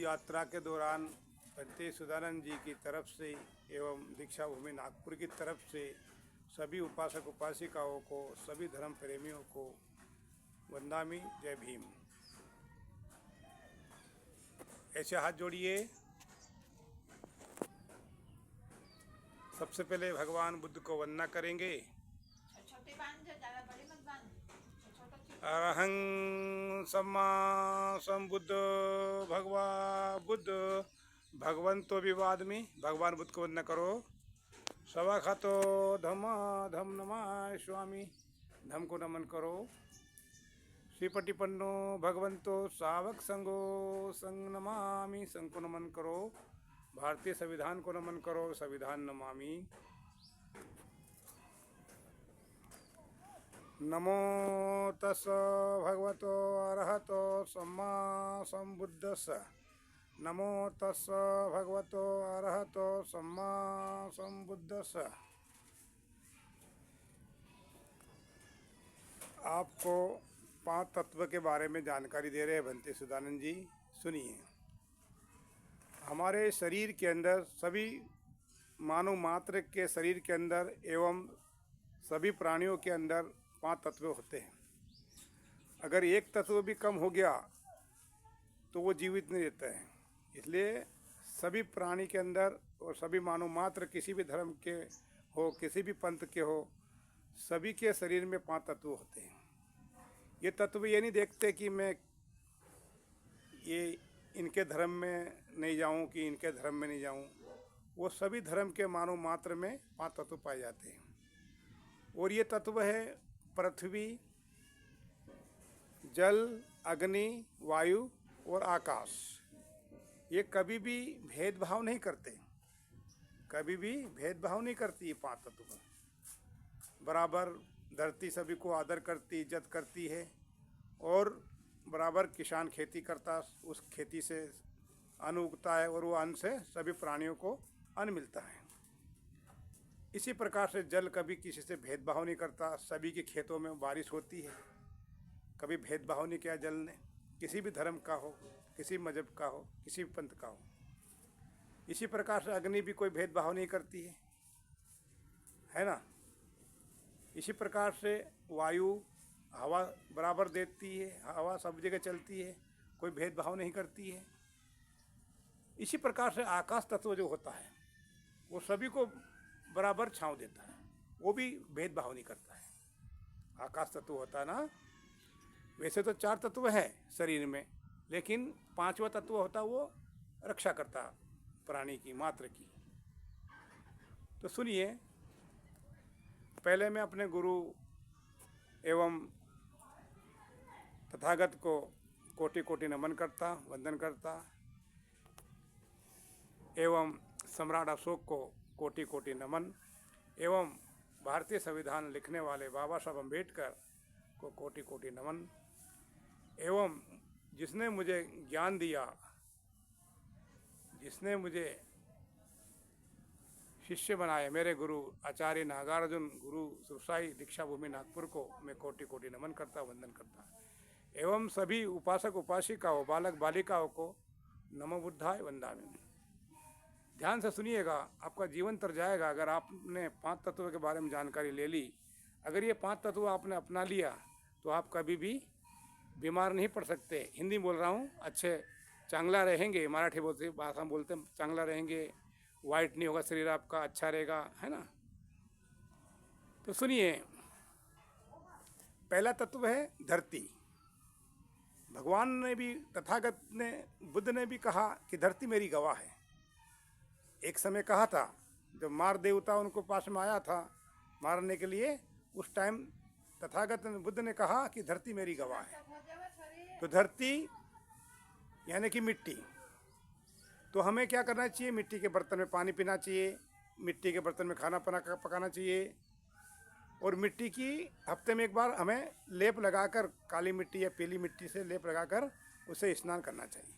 यात्रा के दौरान पंडित सुधानंद जी की तरफ से एवं दीक्षा भूमि नागपुर की तरफ से सभी उपासक उपासिकाओं को, सभी धर्म प्रेमियों को वंदामि, जय भीम। ऐसे हाथ जोड़िए। सबसे पहले भगवान बुद्ध को वंदना करेंगे। अरहं सम्मा संबुद्ध भगवा बुद्ध भगवंतो विवाद में, भगवान बुद्ध को वंदना करो। सवा खातो धम्म धम नमः स्वामी, धम को नमन करो। श्रीपटिपन्नो भगवंतो सावक संगो, संग नमामि, संग को नमन करो। भारतीय संविधान को नमन करो, संविधान नमामि। नमो तस् भगवतो अरहतो सम्मा संबुद्धस्स। नमो तस् भगवतो अरहतो सम्मा संबुद्धस्स। आपको 5 तत्व के बारे में जानकारी दे रहे हैं भंते सुधानंद जी, सुनिए। हमारे शरीर के अंदर, सभी मानव मात्र के शरीर के अंदर एवं सभी प्राणियों के अंदर 5 तत्व होते हैं। अगर एक तत्व भी कम हो गया तो वो जीवित नहीं रहता है। इसलिए सभी प्राणी के अंदर और सभी मानव मात्र, किसी भी धर्म के हो, किसी भी पंथ के हो, सभी के शरीर में 5 तत्व होते हैं। ये तत्व ये नहीं देखते कि मैं ये इनके धर्म में नहीं जाऊं कि इनके धर्म में नहीं जाऊं। वो सभी धर्म के मानव मात्र में 5 तत्व पाए जाते हैं। और ये तत्व है पृथ्वी, जल, अग्नि, वायु और आकाश। ये कभी भी भेदभाव नहीं करते, कभी भी भेदभाव नहीं करती। ये 5 तत्व बराबर धरती सभी को आदर करती, इज्जत करती है। और बराबर किसान खेती करता, उस खेती से अन्न उगता है और वो अन्न से सभी प्राणियों को अन्न मिलता है। इसी प्रकार से जल कभी किसी से भेदभाव नहीं करता। सभी के खेतों में बारिश होती है, कभी भेदभाव नहीं किया जल ने, किसी भी धर्म का हो, किसी मजहब का हो, किसी भी पंथ का हो। इसी प्रकार से अग्नि भी कोई भेदभाव नहीं करती है ना। इसी प्रकार से वायु हवा बराबर देती है, हवा सब जगह चलती है, कोई भेदभाव नहीं करती है। इसी प्रकार से आकाश तत्व जो होता है वो सभी को बराबर छांव देता है, वो भी भेदभाव नहीं करता है। आकाश तत्व होता है ना। वैसे तो 4 तत्व है शरीर में, लेकिन 5वां तत्व होता है वो रक्षा करता प्राणी की, मात्र की। तो सुनिए, पहले मैं अपने गुरु एवं तथागत को कोटि कोटि नमन करता, वंदन करता। एवं सम्राट अशोक को कोटि कोटि नमन। एवं भारतीय संविधान लिखने वाले बाबा साहब अम्बेडकर को कोटि कोटि नमन। एवं जिसने मुझे ज्ञान दिया, जिसने मुझे शिष्य बनाए, मेरे गुरु आचार्य नागार्जुन गुरु सुरसाई दीक्षा भूमि नागपुर को मैं कोटि कोटि नमन करता, वंदन करता। एवं सभी उपासक उपासिकाओं, बालक बालिकाओं को नमो बुद्धाय वंदामि। ध्यान से सुनिएगा, आपका जीवन तर जाएगा अगर आपने 5 तत्वों के बारे में जानकारी ले ली। अगर ये 5 तत्व आपने अपना लिया तो आप कभी भी बीमार नहीं पड़ सकते। हिंदी बोल रहा हूँ, अच्छे चांगला रहेंगे, मराठी बोलते भाषा बोलते चांगला रहेंगे, वाइट नहीं होगा शरीर आपका, अच्छा रहेगा, है ना। तो सुनिए, पहला तत्व है धरती। भगवान ने भी, तथागत ने, बुद्ध ने भी कहा कि धरती मेरी गवाह है। एक समय कहा था, जब मार देवता उनको पास में आया था मारने के लिए, उस टाइम तथागत बुद्ध ने कहा कि धरती मेरी गवाह है। तो धरती यानी कि मिट्टी। तो हमें क्या करना चाहिए? मिट्टी के बर्तन में पानी पीना चाहिए, मिट्टी के बर्तन में खाना पकाना चाहिए। और मिट्टी की हफ्ते में एक बार हमें लेप लगाकर, काली मिट्टी या पीली मिट्टी से लेप लगाकर उसे स्नान करना चाहिए।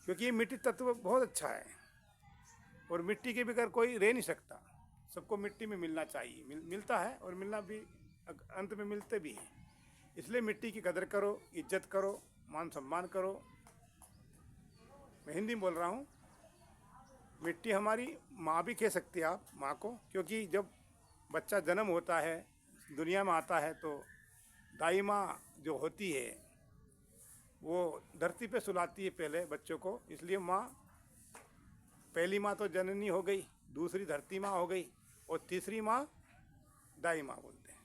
क्योंकि ये मिट्टी तत्व बहुत अच्छा है और मिट्टी के बगैर कोई रह नहीं सकता। सबको मिट्टी में मिलना चाहिए, मिलता है और मिलना भी, अंत में मिलते भी हैं। इसलिए मिट्टी की कदर करो, इज्जत करो, मान सम्मान करो। मैं हिंदी में बोल रहा हूँ। मिट्टी हमारी माँ भी कह सकती है आप, माँ को, क्योंकि जब बच्चा जन्म होता है, दुनिया में आता है, तो दाई माँ जो होती है वो धरती पे सुलाती है पहले बच्चों को, इसलिए माँ, पहली माँ तो जननी हो गई, दूसरी धरती माँ हो गई, और तीसरी माँ दाई माँ बोलते हैं।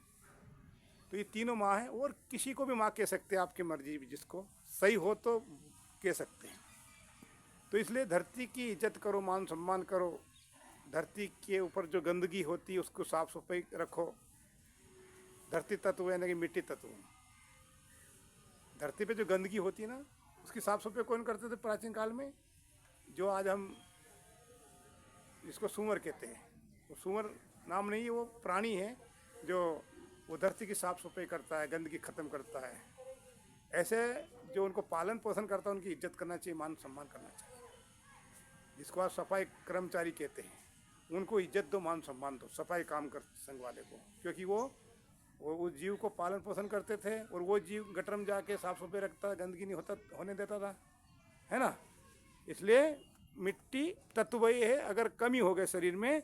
तो ये तीनों माँ हैं, और किसी को भी माँ कह सकते हैं, आपकी मर्जी भी, जिसको सही हो तो कह सकते हैं। तो इसलिए धरती की इज्जत करो, मान सम्मान करो। धरती के ऊपर जो गंदगी होती है उसको साफ सफाई रखो। धरती तत्व यानी कि मिट्टी तत्व, धरती पे जो गंदगी होती है ना, उसकी साफ सफाई कौन करते थे प्राचीन काल में? जो आज हम जिसको सूअर कहते हैं, वो सूअर नाम नहीं है, वो प्राणी है जो वो धरती की साफ सफाई करता है, गंदगी खत्म करता है। ऐसे जो उनको पालन पोषण करता है उनकी इज्जत करना चाहिए, मान सम्मान करना चाहिए। जिसको आप सफाई कर्मचारी कहते हैं, उनको इज्जत दो, मान सम्मान दो, सफाई काम कर संघ वाले को, क्योंकि वो उस जीव को पालन पोषण करते थे, और वो जीव गटर में जाके साफ सफाई रखता, गंदगी नहीं होने देता था, है ना। इसलिए मिट्टी तत्व ये है, अगर कमी हो गए शरीर में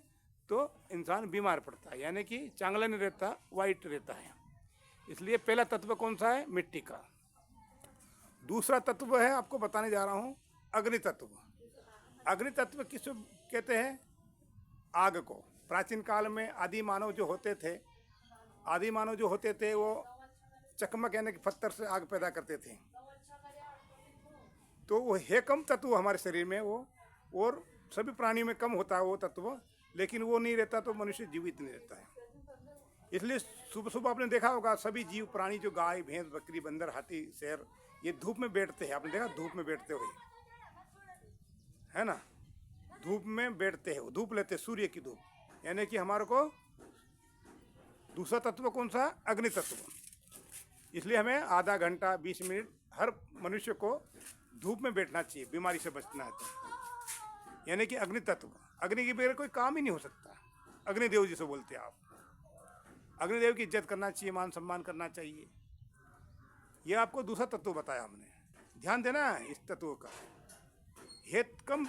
तो इंसान बीमार पड़ता है, यानी कि चांगला नहीं रहता, वाइट रहता है। इसलिए पहला तत्व कौन सा है? मिट्टी का। दूसरा तत्व है, आपको बताने जा रहा हूँ, अग्नि तत्व। अग्नि तत्व किसको कहते हैं? आग को। प्राचीन काल में आदि मानव जो होते थे वो चकमक यानी कि पत्थर से आग पैदा करते थे। तो वो है कम तत्व हमारे शरीर में वो, और सभी प्राणियों में कम होता है वो तत्व, लेकिन वो नहीं रहता तो मनुष्य जीवित नहीं रहता है। इसलिए सुबह सुबह आपने देखा होगा, सभी जीव प्राणी जो गाय भैंस बकरी बंदर हाथी शेर, ये धूप में बैठते हैं। आपने देखा धूप में बैठते हुए, है ना, धूप में बैठते हैं, धूप लेते, सूर्य की धूप, यानी कि हमारे को दूसरा तत्व कौन सा? अग्नि तत्व। इसलिए हमें आधा घंटा 20 मिनट हर मनुष्य को धूप में बैठना चाहिए, बीमारी से बचना है तो। यानी कि अग्नि तत्व, अग्नि के बगैर कोई काम ही नहीं हो सकता। अग्निदेव जिसे बोलते हैं आप, अग्निदेव की इज्जत करना चाहिए, मान सम्मान करना चाहिए। ये आपको दूसरा तत्व बताया हमने, ध्यान देना इस तत्व का। है कम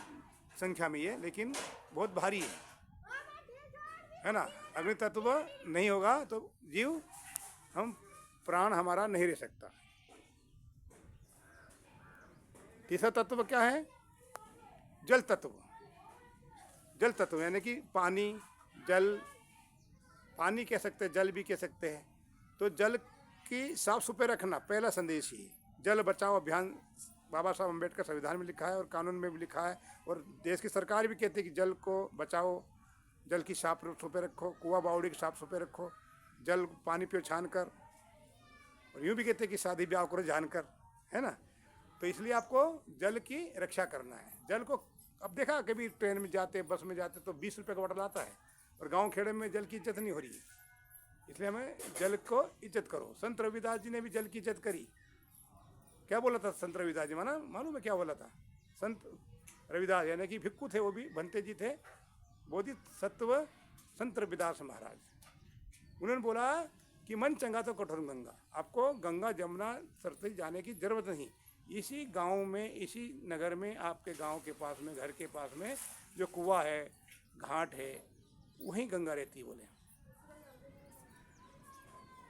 संख्या में ये, लेकिन बहुत भारी है ना। अग्नि तत्व नहीं होगा तो जीव, हम प्राण हमारा नहीं रह सकता। तीसरा तत्व क्या है? जल तत्व। जल तत्व यानी कि पानी, जल, पानी कह सकते हैं, जल भी कह सकते हैं। तो जल की साफ सफाई रखना पहला संदेश ही। जल बचाओ अभियान बाबा साहब अम्बेडकर संविधान में लिखा है और कानून में भी लिखा है, और देश की सरकार भी कहती है कि जल को बचाओ, जल की साफ सफाई रखो, कुआं बावड़ी की साफ सफाई रखो, जल पानी पियो छान कर, और यूँ भी कहते हैं कि शादी ब्याह करो जान कर, है ना। तो इसलिए आपको जल की रक्षा करना है। जल को अब देखा, कभी ट्रेन में जाते, बस में जाते तो 20 रुपये का बोतल आता है, और गाँव खेड़े में जल की इज्जत नहीं हो रही है। इसलिए हमें जल को इज्जत करो। संत रविदास जी ने भी जल की इज्जत करी। क्या बोला था संत रविदास जी? मालूम है क्या बोला था? संत रविदास यानी कि भिक्खु थे, वो भी भंते जी थे, बोधिसत्व संत रविदास महाराज। उन्होंने बोला कि मन चंगा तो कठोर गंगा। आपको गंगा जमुना सरस्वती जाने की जरूरत नहीं, इसी गांव में, इसी नगर में, आपके गांव के पास में, घर के पास में जो कुआं है, घाट है, वहीं गंगा रहती बोले।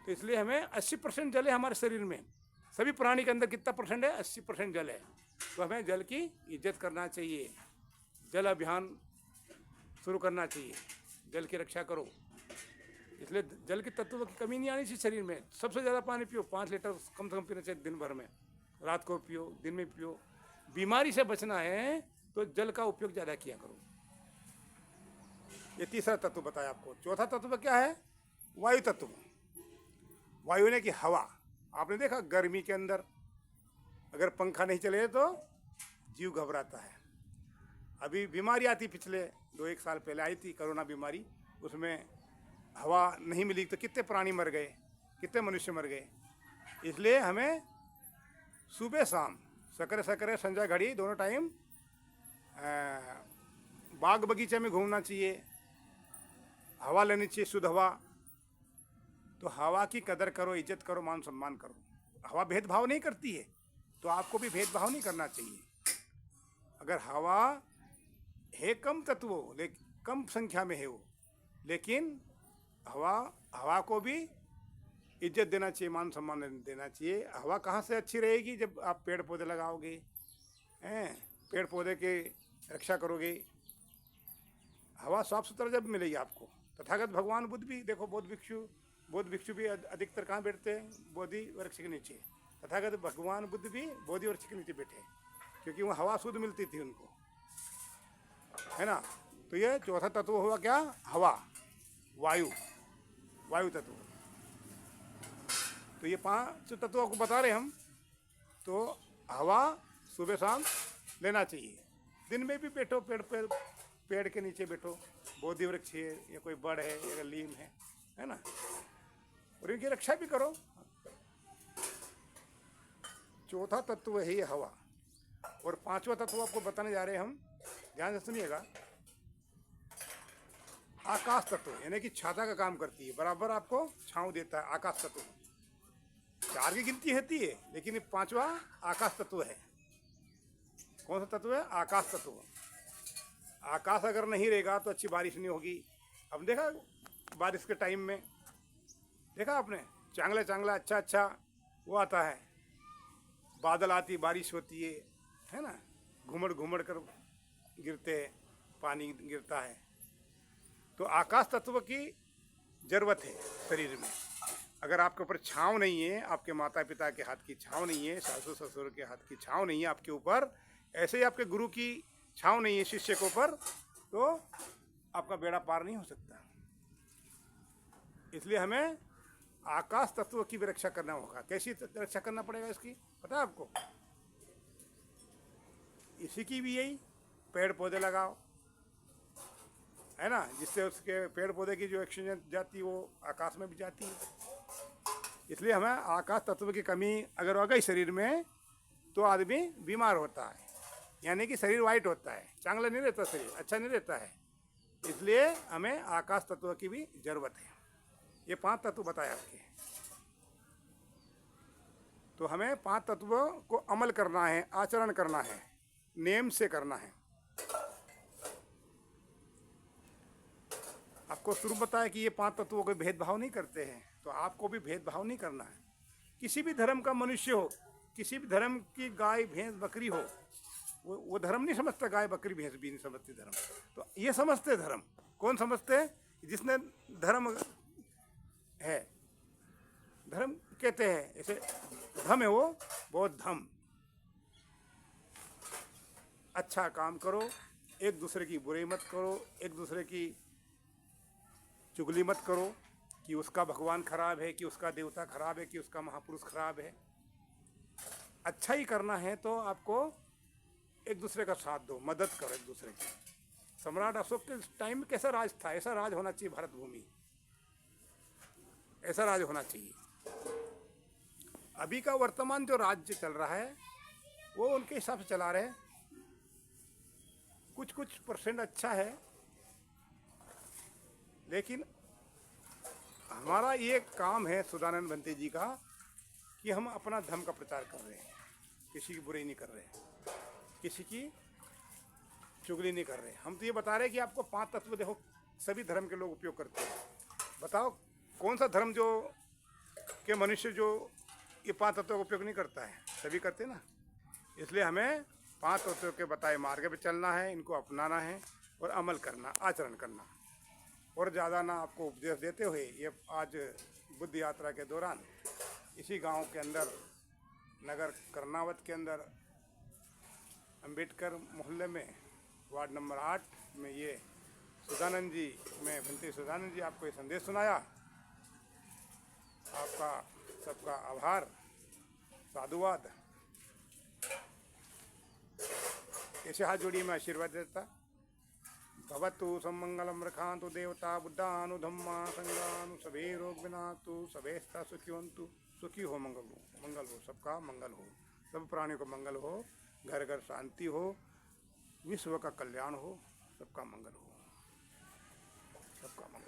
तो इसलिए हमें 80% जल है हमारे शरीर में। सभी प्राणी के अंदर कितना परसेंट है? 80% जल है। तो हमें जल की इज्जत करना चाहिए, जल अभियान शुरू करना चाहिए, जल की रक्षा करो। इसलिए जल के तत्व की कमी नहीं आनी चाहिए शरीर में। सबसे ज़्यादा पानी पियो, 5 लीटर कम से कम पीना चाहिए दिन भर में। रात को पियो, दिन में पियो। बीमारी से बचना है तो जल का उपयोग ज़्यादा किया करो। ये तीसरा तत्व बताया आपको। चौथा तत्व क्या है? वायु तत्व। वायु ने कि हवा। आपने देखा गर्मी के अंदर अगर पंखा नहीं चले तो जीव घबराता है। अभी बीमारी आती, पिछले 2-1 साल पहले आई थी कोरोना बीमारी, उसमें हवा नहीं मिली तो कितने प्राणी मर गए, कितने मनुष्य मर गए। इसलिए हमें सुबह शाम सकरे संध्या घड़ी दोनों टाइम बाग बगीचे में घूमना चाहिए, हवा लेनी चाहिए, शुद्ध हवा। तो हवा की कदर करो, इज्जत करो, मान सम्मान करो। हवा भेदभाव नहीं करती है, तो आपको भी भेदभाव नहीं करना चाहिए। अगर हवा है कम तत्व, लेकिन कम संख्या में है वो, लेकिन हवा को भी इज्जत देना चाहिए, मान सम्मान देना चाहिए। हवा कहाँ से अच्छी रहेगी? जब आप पेड़ पौधे लगाओगे, हैं, पेड़ पौधे के रक्षा करोगे, हवा साफ सुथरा जब मिलेगी आपको। तथागत भगवान बुद्ध भी देखो, बौद्ध भिक्षु भी अधिकतर कहाँ बैठते हैं? बोधि वृक्ष के नीचे। तथागत भगवान बुद्ध भी बोधि वृक्ष के नीचे बैठे, क्योंकि वहाँ हवा शुद्ध मिलती थी उनको, है ना। तो ये चौथा तत्व हुआ क्या? हवा, वायु तत्व। तो ये 5 तत्वों को बता रहे हम। तो हवा सुबह शाम लेना चाहिए। दिन में भी बैठो, पेड़ के नीचे बैठो, बोधि वृक्ष है या कोई बड़ है या लीम है ना, और इनकी रक्षा भी करो। चौथा तत्व है ये हवा। और 5वां तत्व आपको बताने जा रहे हैं हम, ध्यान से सुनिएगा। आकाश तत्व, यानी कि छाता का काम करती है, बराबर आपको छांव देता है आकाश तत्व। 4 की गिनती होती है, लेकिन ये 5वां आकाश तत्व है। कौन सा तत्व है? आकाश तत्व। आकाश अगर नहीं रहेगा तो अच्छी बारिश नहीं होगी। अब देखा बारिश के टाइम में, देखा आपने, चांगला अच्छा वो आता है, बादल आती, बारिश होती है ना, घूमड़ कर गिरते, पानी गिरता है। तो आकाश तत्व की जरूरत है शरीर में। अगर आपके ऊपर छाँव नहीं है, आपके माता पिता के हाथ की छाँव नहीं है, सासू ससुर के हाथ की छाँव नहीं है आपके ऊपर, ऐसे ही आपके गुरु की छाँव नहीं है शिष्य के ऊपर, तो आपका बेड़ा पार नहीं हो सकता। इसलिए हमें आकाश तत्व की भी रक्षा करना होगा। कैसी रक्षा करना पड़ेगा इसकी, पता है आपको? इसी की भी यही, पेड़ पौधे लगाओ, है ना, जिससे उसके पेड़ पौधे की जो ऑक्सीजन जाती है वो आकाश में भी जाती है। इसलिए हमें आकाश तत्व की कमी अगर हो गई शरीर में तो आदमी बीमार होता है, यानी कि शरीर वाइट होता है, चांगला नहीं रहता, शरीर अच्छा नहीं रहता है। इसलिए हमें आकाश तत्व की भी जरूरत है। ये 5 तत्व बताए आपके। तो हमें 5 तत्वों को अमल करना है, आचरण करना है, नेम से करना है। आपको शुरू बताया कि ये 5 तत्वों को भेदभाव नहीं करते हैं, तो आपको भी भेदभाव नहीं करना है। किसी भी धर्म का मनुष्य हो, किसी भी धर्म की गाय भैंस बकरी हो, वो धर्म नहीं समझता, गाय बकरी भैंस भी नहीं समझती धर्म। तो ये समझते धर्म, कौन समझते हैं? जिसने धर्म है, धर्म कहते हैं ऐसे, धम है वो, बहुत धम। अच्छा काम करो, एक दूसरे की बुराई मत करो, एक दूसरे की चुगली मत करो कि उसका भगवान खराब है, कि उसका देवता खराब है, कि उसका महापुरुष खराब है। अच्छा ही करना है तो आपको एक दूसरे का साथ दो, मदद करो एक दूसरे की। सम्राट अशोक के टाइम में कैसा राज था? ऐसा राज होना चाहिए भारत भूमि, ऐसा राज होना चाहिए। अभी का वर्तमान जो राज्य चल रहा है वो उनके हिसाब से चला रहे हैं। कुछ परसेंट अच्छा है, लेकिन हमारा ये काम है सुधानंद भंते जी का कि हम अपना धर्म का प्रचार कर रहे हैं, किसी की बुराई नहीं कर रहे हैं, किसी की चुगली नहीं कर रहे। हम तो ये बता रहे हैं कि आपको 5 तत्व देखो सभी धर्म के लोग उपयोग करते हैं। बताओ कौन सा धर्म जो के मनुष्य जो ये 5 तत्वों का उपयोग नहीं करता है? सभी करते ना। इसलिए हमें 5 तत्वों के बताए मार्ग पे चलना है, इनको अपनाना है और अमल करना, आचरण करना। और ज़्यादा ना आपको उपदेश देते हुए, ये आज बुद्ध यात्रा के दौरान इसी गांव के अंदर, नगर कर्नावत के अंदर, अंबेडकर मोहल्ले में, वार्ड नंबर 8 में, ये सुधानंद जी, मैं भंते सुधानंद जी आपको ये संदेश सुनाया। आपका सबका आभार, साधुवाद। ऐसे हाथ जोड़िए, मैं आशीर्वाद देता। भवतु सम्मंगलम रखांतु देवता बुद्धानु धम्मा संगानु सभे रोग विनातु सभेस्ता सुखिवंतु। सुखी हो, मंगल हो, सबका मंगल हो, सब प्राणियों का मंगल हो, घर घर शांति हो, विश्व का कल्याण हो, सबका मंगल हो, सबका मंगल।